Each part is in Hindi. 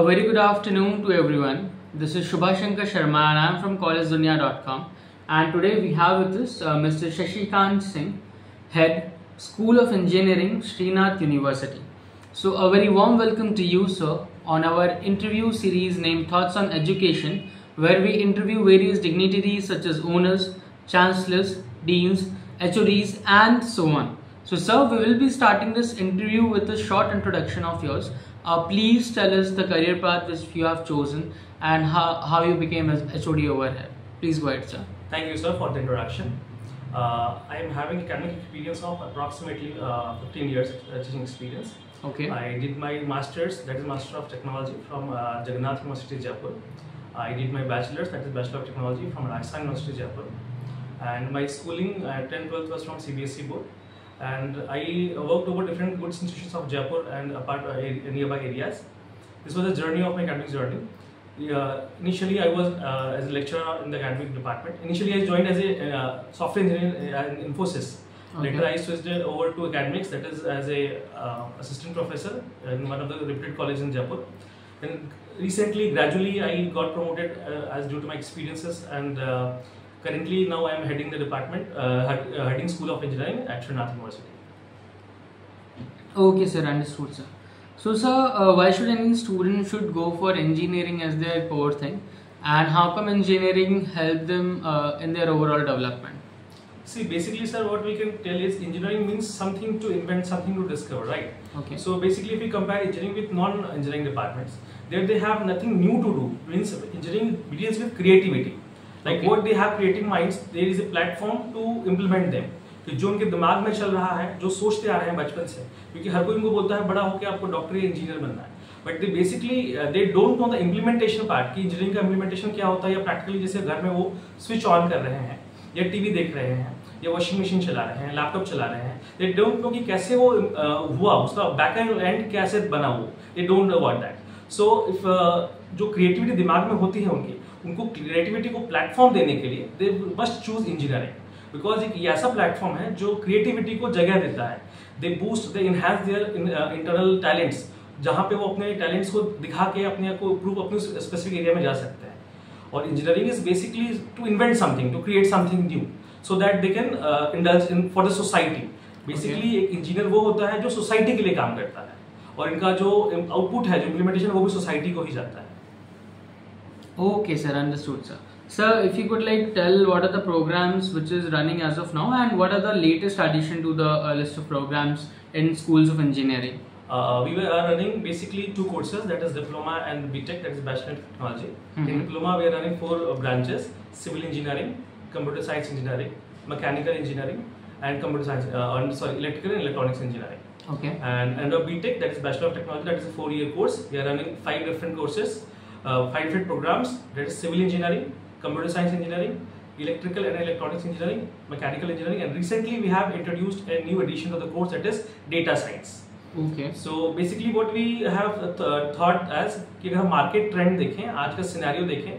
A very good afternoon to everyone. This is Shubhashankar Sharma and I am from collegedunya.com, and today we have with us Mr. Shashikant Singh, Head, School of Engineering, Srinath University. So a very warm welcome to you, sir, on our interview series named Thoughts on Education, where we interview various dignitaries such as owners, chancellors, deans, HODs and so on. So sir, we will be starting this interview with a short introduction of yours. Please tell us the career path which you have chosen and how you became as HOD over here. Please go ahead, sir. Thank you, sir, for the introduction. I am having academic experience of approximately 15 years teaching experience. Okay. I did my master's, that is Master of Technology, from Jagannath University, Jaipur. I did my bachelor's, that is Bachelor of Technology, from Rajasthan University, Jaipur. And my schooling, 10th, 12th was from CBSE board. And I worked over different good institutions of Jaipur and apart nearby areas. This was the journey of my academic journey. Initially, I was as a lecturer in the academic department. Initially, I joined as a software engineer in Infosys. Okay. Later, I switched over to academics, that is as a assistant professor in one of the reputed colleges in Jaipur. And recently, gradually, I got promoted as due to my experiences, and currently now I am heading the department, heading School of Engineering at Srinath University. Okay, sir, understood, sir. So, sir, why should any student should go for engineering as their core thing, and how come engineering help them in their overall development? See, basically, sir, what we can tell is engineering means something to invent, something to discover, right? Okay. So basically, if we compare engineering with non-engineering departments, there they have nothing new to do. Means engineering deals with creativity. Like okay. What they have creative minds, there is a platform to implement them. कि जो उनके दिमाग में चल रहा है, जो सोचते आ रहे हैं बचपन से, क्योंकि हर कोई उनको बोलता है बड़ा होकर आपको डॉक्टर या इंजीनियर बनना है, but they basically they don't know the implementation part कि इंजीनियरिंग का इम्प्लीमेंटेशन क्या होता है, या प्रैक्टिकली जैसे घर में वो स्विच ऑन कर रहे हैं या टीवी देख रहे हैं या वॉशिंग मशीन चला रहे हैं, लैपटॉप चला रहे हैं, दे डोंट नो कि कैसे वो हुआ, उसका बैक एंड कैसे बना वो, they don't know about that. So if जो क्रिएटिविटी दिमाग में होती है उनको क्रिएटिविटी को प्लेटफॉर्म देने के लिए they must choose engineering, because एक ऐसा प्लेटफॉर्म है जो क्रिएटिविटी को जगह देता है. They boost, they enhance their internal talents, जहां पे वो अपने टैलेंट्स को दिखा के अपने आप को इम्प्रूव अपने स्पेसिफिक एरिया में जा सकते हैं. और engineering is basically to invent something, to create something new, so that they can indulge in for the society. Basically एक इंजीनियर वो होता है जो सोसाइटी के लिए काम करता है, और इनका जो आउटपुट है, जो इम्प्लीमेंटेशन, वो भी सोसाइटी को ही जाता है. Okay, sir, understood, sir. Sir, if you could like tell what are the programs which is running as of now, and what are the latest addition to the list of programs in schools of engineering? We are running basically two courses, that is diploma and BTech, that is Bachelor of Technology. In diploma, we are running 4 branches: civil engineering, computer science engineering, mechanical engineering, and computer science, electrical and electronics engineering. Okay. And under BTech, that is Bachelor of Technology, that is a 4-year course. We are running 5 different courses. 5 different programs, that is civil engineering, computer science engineering, electrical and electronics engineering, mechanical engineering, and recently we have introduced a new addition to the course, that is data science. Okay. So basically what we have thought as कि अगर हम मार्केट ट्रेंड देखें, आज का सिनेरियो देखें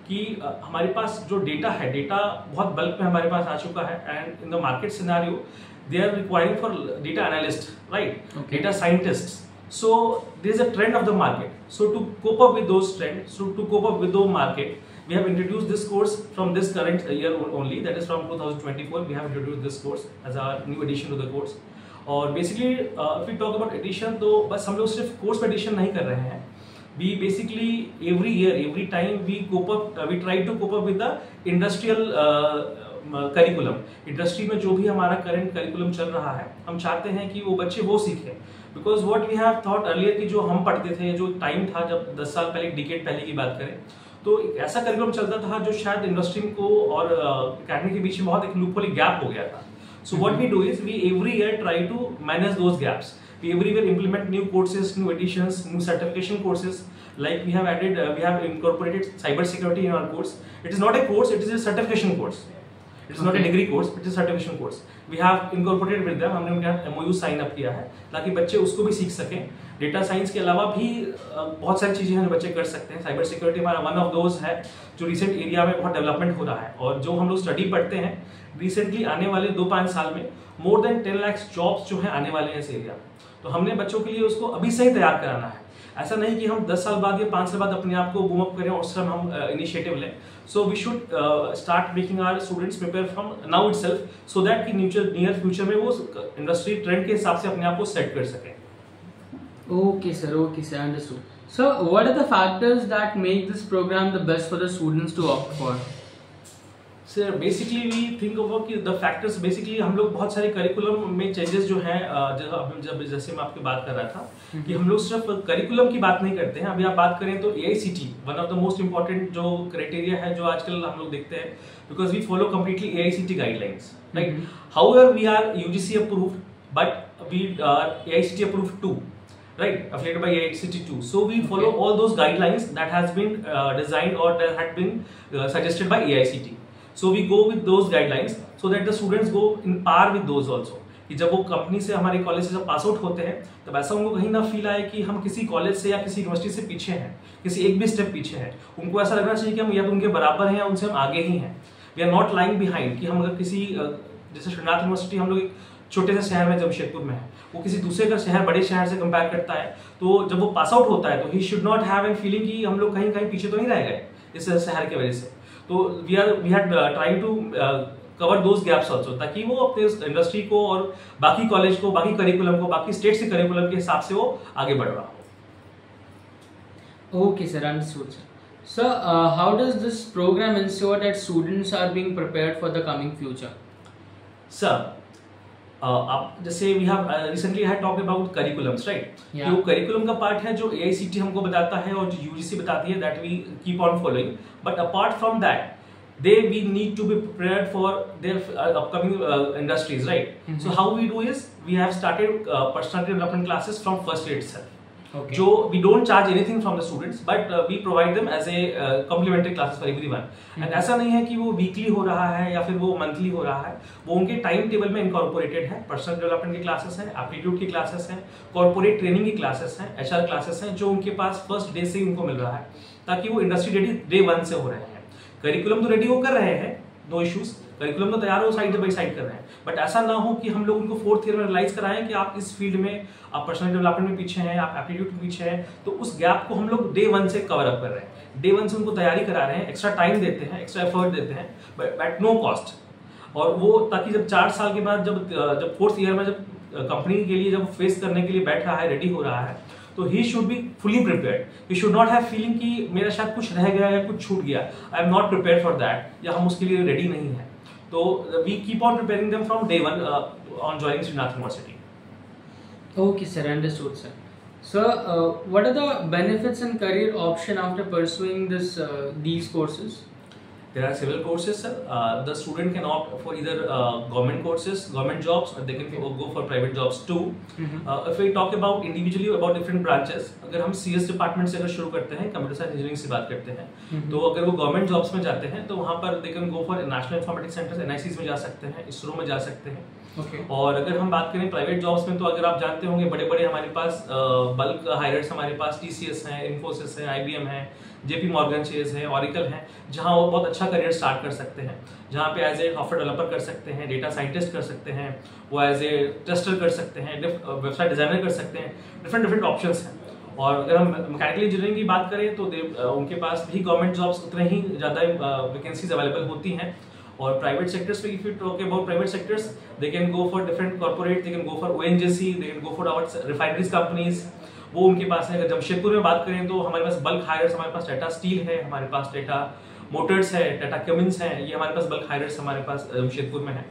कि हमारे पास जो डेटा है, डेटा बहुत बल्क में हमारे पास आ चुका है, and in the market scenario they are requiring for data analyst, right, data scientists. So there is a trend of the market. So to cope up with those trends, so to cope up with the market, we have introduced this course from this current year only. That is from 2024. We have introduced this course as our new addition to the course. और basically, if we talk about addition, तो बस हम लोग सिर्फ course में addition नहीं कर रहे हैं. We basically every year, every time we cope up, we try to cope up with the industrial curriculum. Industry में जो भी हमारा करंट करिकुलम चल रहा है, हम चाहते हैं कि वो बच्चे वो सीखें, because what we have thought earlier कि जो हम पढ़ते थे, जो टाइम था जब 10 साल पहले, डिकेड पहले की बात करें, तो एक ऐसा करिकुलम चलता था जो शायद इंडस्ट्री को और एकेडमी के बीच में बहुत एक लूपहोल गैप हो गया था. So what we do is we every year try to manage those gaps. We every year implement new courses, new additions, new certification courses. Like we have added, we have incorporated cyber security in our course. It is not a course; it is a certification course. It is not a degree course; it is a certification course. We have incorporated with them. हमने उनके साथ MOU साइन अप किया है ताकि बच्चे उसको भी सीख सकें. डेटा साइंस के अलावा भी बहुत सारी चीजें हैं जो बच्चे कर सकते हैं. साइबर सिक्योरिटी हमारा वन ऑफ दोज है जो रिसेंट एरिया में बहुत डेवलपमेंट हो रहा है, और जो हम लोग स्टडी पढ़ते हैं रिसेंटली आने वाले 2-5 साल में मोर देन 10 लाख जॉब्स जो है आने वाले हैं इस एरिया. तो हमने बच्चों के लिए उसको अभी से ही तैयार कराना है। ऐसा नहीं कि हम 10 साल बाद या 5 साल बाद अपने आप को बूम अप करें और उस समय हम इनिशिएटिव लें। So we should start making our students prepare from now itself, so that कि नियर फ्यूचर में वो इंडस्ट्री ट्रेंड के हिसाब से अपने आप को सेट कर सकें। Okay, sir, understood. So, what are the factors that make this program the best for the students to opt for? Sir basically we think over कि द फैक्टर्स, बेसिकली हम लोग बहुत सारे करिकुलम में चेंजेस जो हैं, जब जैसे मैं आपकी बात कर रहा था कि हम लोग सिर्फ करिकुलम की बात नहीं करते हैं। अभी आप बात करें तो AICTE one of the most important जो क्राइटेरिया है जो आजकल हम लोग देखते हैं, because we follow completely AICTE guidelines, right. However we are UGC approved, but we are AICTE approved too, right, affiliated by AICTE too. So we follow all those guidelines that has been designed or that had been suggested by AICTE. So we go with those guidelines so that the students go in par with those also. कि जब वो कंपनी से, हमारे कॉलेज से जब पास आउट होते हैं, तब ऐसा उनको कहीं ना फील आए कि हम किसी कॉलेज से या किसी यूनिवर्सिटी से पीछे हैं, किसी एक भी स्टेप पीछे हैं। उनको ऐसा लगना चाहिए कि हम या तो उनके बराबर हैं या उनसे हम आगे ही हैं। We are not lying behind. कि हम अगर किसी, जैसे श्रीनाथ यूनिवर्सिटी हम लोग एक छोटे से शहर में जमशेदपुर में है, वो किसी दूसरे का शहर, बड़े शहर से कंपेयर करता है, तो जब वो पास आउट होता है तो he should not have an feeling कि हम लोग कहीं कहीं पीछे तो नहीं रह गए इस शहर की वजह से। तो we had trying to cover those gaps also, ताकि वो अपने इंडस्ट्री को और बाकी कॉलेज को, बाकी करिकुलम को, बाकी स्टेट से करिकुलम के हिसाब से वो आगे बढ़ रहा हो। Okay, sir, understood, sir. So, how does this program ensure that students are being prepared for the coming future? सर आप जैसे we have recently had talked about curriculums, right. कि वो करिकुलम का पार्ट है जो AICTE हमको बताता है और जो UGC बताती है, that we keep on following. But apart from that we need to be prepared for their upcoming industries, right? So how we do is we have started personality development classes from first year itself. Okay. जो we don't charge anything from the students, but we provide them as a complimentary classes for everyone. And ऐसा नहीं है कि वो वीकली हो रहा है या फिर वो मंथली हो रहा है, वो उनके टाइम टेबल में इनकॉर्पोरेटेड है। पर्सनल डेवलपमेंट की क्लासेस हैं, एप्टीट्यूड की क्लासेस हैं, कॉर्पोरेट ट्रेनिंग की क्लासेस हैं, HR क्लासेस हैं, जो उनके पास फर्स्ट डे से उनको मिल रहा है, ताकि वो इंडस्ट्री रेडी डे 1 से हो रहे हैं। करिकुलम तो रेडी वो कर रहे हैं, नो इश्यूज, करिकुलम तो तैयार हो, साइड बाई साइड कर रहे हैं, बट ऐसा ना हो कि हम लोग उनको 4th ईयर में रियलाइज कराएं कि आप इस फील्ड में, आप पर्सनल डेवलपमेंट में पीछे हैं, आप एप्टीट्यूड में पीछे हैं। तो उस गैप को हम लोग डे 1 से कवर अप कर रहे हैं, डे 1 से उनको तैयारी करा रहे हैं, एक्स्ट्रा टाइम देते हैं, एक्स्ट्रा एफर्ट देते हैं, बट एट नो कॉस्ट। और वो ताकि जब 4 साल के बाद जब 4th ईयर में जब कंपनी के लिए जब फेस करने के लिए बैठ रहा है, रेडी हो रहा है, तो he should be fully prepared. He should not have feeling कि मेरा शायद कुछ रह गया या कुछ छूट गया, I am not prepared for that, या हम उसके लिए रेडी नहीं है। तो we keep on preparing them from day 1 on joining Shrinath university. Okay, sir, understood, sir. So, what are the benefits and career option after pursuing these courses? There are several courses, sir. The student can opt for either government courses, government jobs, or they can go for private jobs too. If we talk about individually about different branches, अगर हम CS डिपार्टमेंट से अगर शुरू करते हैं, कंप्यूटर साइंस इंजीनियरिंग से बात करते हैं, तो अगर वो गवर्नमेंट जॉब्स में जाते हैं तो वहाँ पर they can go for national informatics centres, NICs में जा सकते हैं, ISRO में जा सकते हैं। और अगर हम बात करें प्राइवेट जॉब्स में, तो अगर आप जानते होंगे बड़े बड़े हमारे पास बल्क हायरर्स, हमारे पास TCS हैं, इन्फोसिस है, IBM है, JP Morgan Chase है, Oracle है, जहाँ वो बहुत अच्छा करियर स्टार्ट कर सकते हैं, जहाँ पे एज ए सॉफ्टवेयर डेवलपर कर सकते हैं, डेटा साइंटिस्ट कर सकते हैं, वो एज ए टेस्टर कर सकते हैं, वेबसाइट डिजाइनर कर सकते हैं, डिफरेंट ऑप्शंस हैं। और अगर हम मैकेनिकल इंजीनियरिंग की बात करें तो उनके पास भी गवर्नमेंट जॉब्स उतने ही ज़्यादा वैकेंसीज अवेलेबल होती हैं। और प्राइवेट सेक्टर्स पे, if you talk about private sectors, they can go for different corporate, they can go for ONGC, they can go for our refineries companies, वो उनके पास है। अगर जमशेदपुर में बात करें तो हमारे पास बल्क हायर्स, हमारे पास टाटा स्टील है, हमारे पास टाटा मोटर्स है, टाटा क्यूमिंस है, ये हमारे पास बल्क हायर्स हमारे पास जमशेदपुर में है।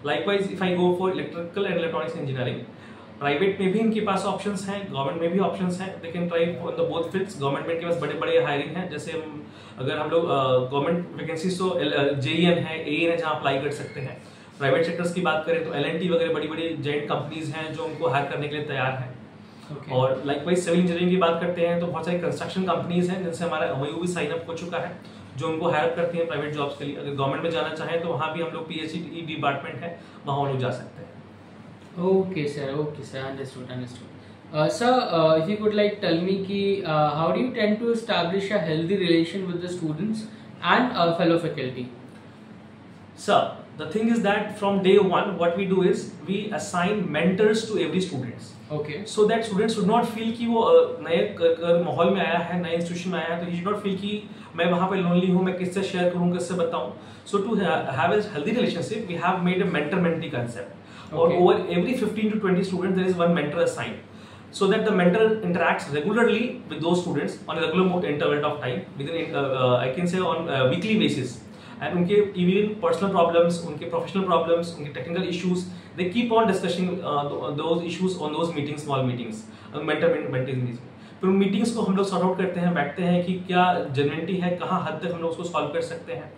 Likewise if I go for electrical and electronics engineering, private में भी इनके पास ऑप्शंस हैं, गवर्नमेंट में भी ऑप्शंस हैं, they can try on the both fields. Government में के पास बड़े बड़े हायरिंग हैं, जैसे अगर हम लोग गवर्नमेंट वैकेंसीज तो JEN है, AN है, जहाँ अप्लाई कर सकते हैं। प्राइवेट सेक्टर्स की बात करें तो L&T वगैरह बड़ी बड़ी जेंट कंपनीज हैं जो उनको हायर करने के लिए तैयार हैं। और लाइकवाइज सिविल इंजीनियरिंग की बात करते हैं तो बहुत सारी कंस्ट्रक्शन कंपनीज हैं जिनसे हमारा MOU भी साइन अप हो चुका है, जो उनको हायर करती हैं प्राइवेट जॉब्स के लिए। अगर गवर्नमेंट में जाना चाहें तो वहाँ भी हम लोग PHE डिपार्टमेंट है, वहाँ हम लोग जा सकते हैं। Okay, sir, understood. Sir, if you could like tell me how do you tend to establish a healthy relation with the students and fellow faculty? Sir, The thing is that from day one, what we do is we assign mentors to every students. Okay. So that students should not feel कि वो नए माहौल में आया है, नए इंस्टीट्यूशन में आया है, तो he should not feel कि मैं वहाँ पे लोनली हूँ, मैं किससे शेयर करूँ, किससे बताऊँ. So to have a healthy relationship, we have made a mentor-mentee concept. Or over every 15 to 20 students, there is one mentor assigned. So that the mentor interacts regularly with those students on a regular interval of time, within I can say on a weekly basis. And उनके even personal problems, उनके professional problems, उनके technical issues, they keep on discussing those issues on those meetings, small meetings, mentor-mentee meetings. फिर उन meetings को हम लोग sort out करते हैं, बैठते हैं कि क्या genuinity है, कहाँ हद तक हम लोग उसको solve कर सकते हैं.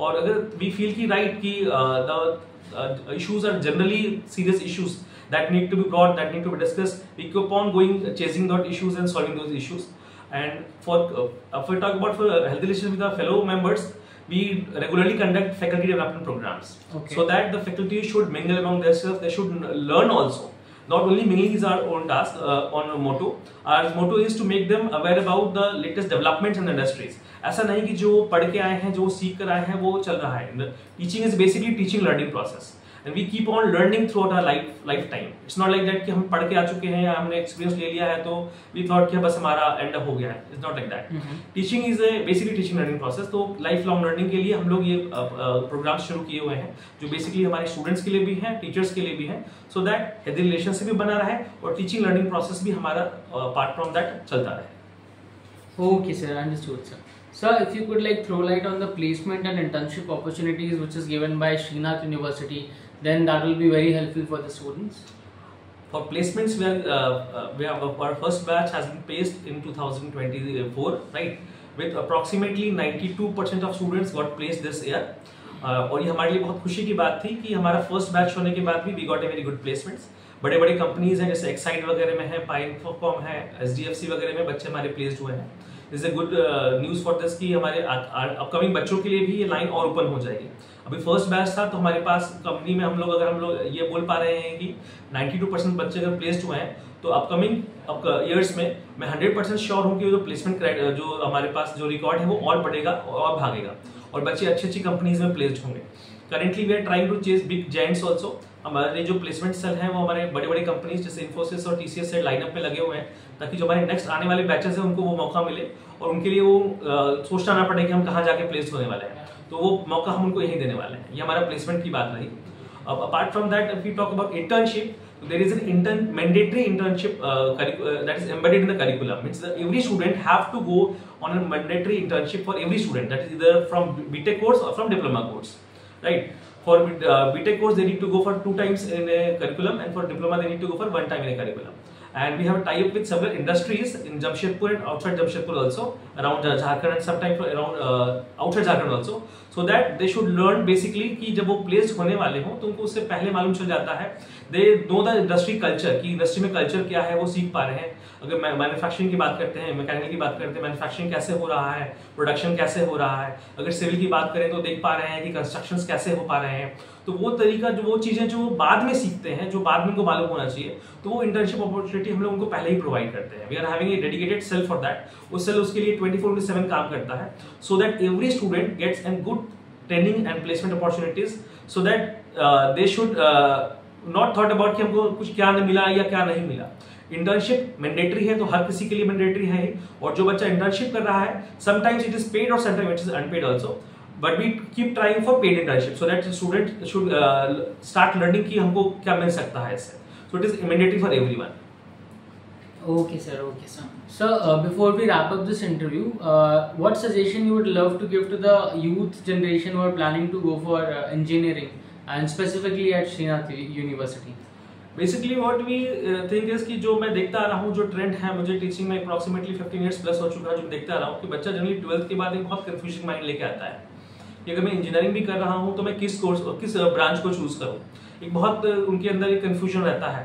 और अगर we feel कि right कि the issues are generally serious issues that need to be brought, that need to be discussed, we keep on going chasing those issues and solving those issues. And for if we talk about for healthy relations with our fellow members, we regularly conduct faculty development programs. Okay. So that the faculty should mingle among themselves, they should learn also. Not only mingling is our own task on motto. Our motto is to make them aware about the latest developments in the industries. ऐसा नहीं कि जो पढ़ के आए हैं, जो सीख कर आए हैं, वो चल रहा है. Teaching is basically teaching learning process. And we keep on learning throughout our lifetime. It's not like that कि हम पढ़ के आ चुके हैं या हमने experience ले लिया है तो we thought कि बस हमारा end up हो गया है. It's not like that. Teaching is a basically teaching learning process. तो lifelong learning के लिए हम लोग ये programs शुरू किए हुए हैं जो basically हमारे students के लिए भी हैं, teachers के लिए भी हैं, so that healthy relationship भी बना रहे और teaching learning process भी हमारा apart from that चलता रहे. Okay, sir. Understood, sir. Sir, if you could like throw light on the placement and internship opportunities which is given by Srinath University, then that will be very helpful for the students. For placements, we have our first batch has been placed in 2024, right? With approximately 92% of students got placed this year. और ये हमारे लिए बहुत खुशी की बात थी कि हमारा फर्स्ट बैच होने के बाद भी we got a very good placements. बड़े बड़े कंपनीज हैं जैसे एक्साइड वगैरह में है, पाइनफॉर्म है, SDFC वगैरह में बच्चे हमारे प्लेस्ड हुए हैं. This is a good news for this कि हमारे अपकमिंग बच्चों के लिए भी ये लाइन और ओपन हो जाएगी. अभी फर्स्ट बैच था तो हमारे पास कंपनी में हम लोग ये बोल पा रहे हैं कि 92% बच्चे अगर प्लेस्ड हुए हैं तो अपकमिंग ईयर्स में मैं 100% श्योर हूँ कि जो प्लेसमेंट जो हमारे पास जो रिकॉर्ड है वो और बढ़ेगा और भागेगा और बच्चे अच्छी अच्छी कंपनीज में प्लेस्ड होंगे. Currently we are trying to chase big giants also. हमारे जो प्लेसमेंट सेल हैं वो हमारे बड़े बड़े कंपनीज जैसे इन्फोसिस और TCS से लाइनअप में लगे हुए हैं ताकि जो हमारे नेक्स्ट आने वाले बैचेस हैं उनको वो मौका मिले और उनके लिए वो सोचना ना पड़े कि हम कहाँ जाके प्लेस होने वाले हैं. तो वो मौका हम उनको यहीं देने वाले हैं. ये हमारा प्लेसमेंट की बात रही. अब apart from that if we talk about internship, there is an mandatory internship that is embedded in the curriculum. Means that every student have to go on a mandatory internship for every student. That is either from BTech course or from diploma course, right? For BTech course they need to go for 2 times in a curriculum, and for diploma they need to go for 1 time in a curriculum. And we have a tie-up with several industries in Jamshedpur and outside Jamshedpur also, around Jharkhand and sometimes around outside Jharkhand also, so that they should learn basically कि जब वो placed होने वाले हों तो उनको उससे पहले मालूम चल जाता है. They know the industry culture कि इंडस्ट्री में कल्चर क्या है वो सीख पा रहे हैं. अगर मैन्युफैक्चरिंग की बात करते हैं, मैकेनिकल की बात करते हैं, मैन्युफैक्चरिंग कैसे हो रहा है, प्रोडक्शन कैसे हो रहा है. अगर सिविल की बात करें तो देख पा रहे हैं कि कंस्ट्रक्शंस कैसे हो पा रहे हैं. तो वो तरीका जो वो चीज़ें जो बाद में सीखते हैं, जो बाद में उनको मालूम होना चाहिए, तो वो इंटर्नशिप अपॉर्चुनिटी हम लोग उनको पहले ही प्रोवाइड करते हैं. We are having a dedicated cell for that. वो सेल उसके लिए 24/7 काम करता है, so that every student gets an good training and placement opportunities, so that they should not thought about कि हमको कुछ क्या मिला या क्या नहीं मिला. इंटर्नशिप मैंडेटरी है तो हर किसी के लिए मैंडेटरी है ही. और जो बच्चा इंटर्नशिप कर रहा है, समटाइम्स इट इज पेड और sometimes it is unpaid also, but we keep trying for paid internship so that student should start learning कि हमको क्या मिल सकता है इससे. So it is mandatory for everyone. Okay sir, okay sir. So before we wrap up this interview, what suggestion you would love to give to the youth generation who are planning to go for engineering and specifically at Srinath University? Basically what we think is कि जो मैं देखता आ रहा हूँ, जो ट्रेंड है, मुझे टीचिंग में approximately 15 years प्लस हो चुका है, जो मैं देखता आ रहा हूँ कि बच्चा जनरली 12th के बाद एक बहुत कंफ्यूजन माइंड लेके आता है कि अगर मैं इंजीनियरिंग भी कर रहा हूँ तो मैं किस कोर्स और किस ब्रांच को चूज करूँ. एक बहुत उनके अंदर एक कंफ्यूजन रहता है.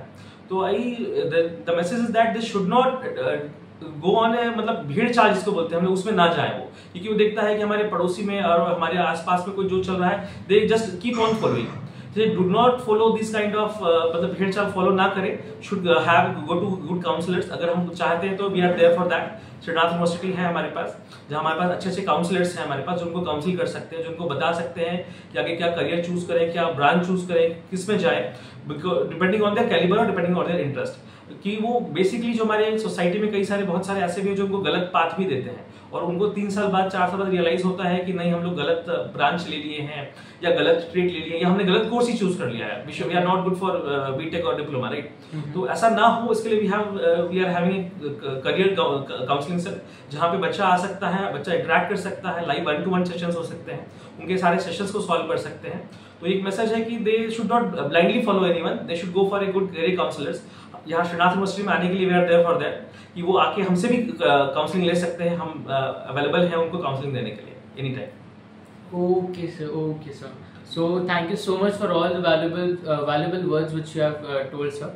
तो the message is that this should not go on a, मतलब भीड़ चाल जिसको बोलते हैं हम लोग, उसमें ना जाए वो, क्योंकि वो देखता है कि हमारे पड़ोसी में और हमारे आसपास में कोई जो चल रहा है, they just keep on following. They do not follow this kind of मतलब भीड़ चाल फॉलो ना करें. should have go to good counselors. अगर हम चाहते हैं तो we are there for that. Shrinath university है हमारे पास, जहाँ हमारे पास अच्छे अच्छे काउंसलर्स हैं हमारे पास, जो उनको काउंसिल कर सकते हैं, जो उनको बता सकते हैं कि आगे क्या करियर चूज करें, क्या ब्रांच चूज करें, किस में जाए, डिपेंडिंग ऑन देयर कैलिबर और डिपेंडिंग ऑन देयर इंटरेस्ट। कि वो बेसिकली जो हमारे सोसाइटी में कई सारे बहुत सारे ऐसे भी हैं जो उनको गलत पाथ भी देते हैं, और उनको 3 साल बाद 4 साल बाद रियलाइज होता है कि नहीं हम लोग गलत ब्रांच ले लिए हैं, या गलत स्ट्रीट ले लिए, या हमने गलत कोर्स ही चूज कर लिया है, we are not good for BTech और डिप्लोमा, राइट। तो ऐसा ना हो, इसके लिए we are having career counselling sir, जहाँ पे बच्चा आ सकता है, बच्चा इंटरेक्ट कर सकता है, लाइव 1-to-1 सेशंस हो सकते हैं, उनके सारे सेशंस को सॉल्व कर सकते हैं। तो एक मैसेज है कि they should not blindly follow anyone, they should go for a good career counsellors. यहाँ श्रीनाथ यूनिवर्सिटी में आने के लिए we are there for that, कि वो आके हमसे भी काउंसलिंग ले सकते हैं, हम अवेलेबल हैं उनको काउंसलिंग देने के लिए any time. Okay, sir. Okay, sir. So thank you so much for all the valuable words which you have told, sir.